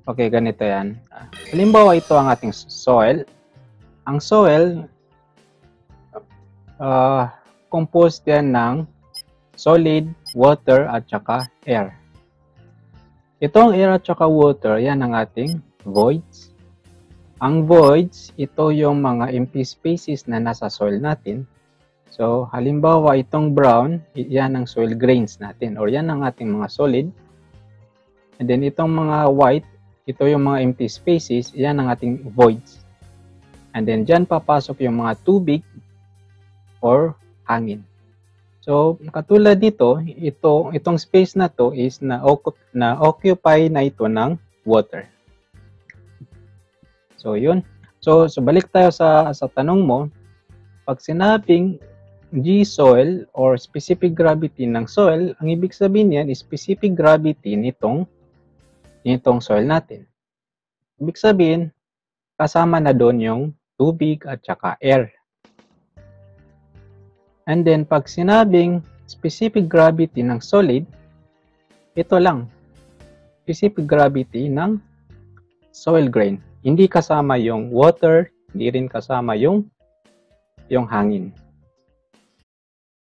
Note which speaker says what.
Speaker 1: Okay, ganito yan. Halimbawa, ito ang ating soil. Ang soil, composed yan ng solid, water, at saka air. Itong air at saka water, yan ang ating voids. Ang voids, ito yung mga empty spaces na nasa soil natin. So, halimbawa, itong brown, yan ang soil grains natin, or yan ang ating mga solid. And then, itong mga white, ito yung mga empty spaces, yan ang ating voids. And then, dyan papasok yung mga tubig or hangin. So, katulad dito, itong space na to is na-occupy na ito ng water. So, yun. So balik tayo sa tanong mo. Pag sinabing G-soil or specific gravity ng soil, ang ibig sabihin yan is specific gravity nitong soil natin. Ibig sabihin, kasama na doon yung tubig at saka air. And then, pag sinabing specific gravity ng solid, ito lang. Specific gravity ng soil grain. Hindi kasama yung water, hindi rin kasama yung hangin.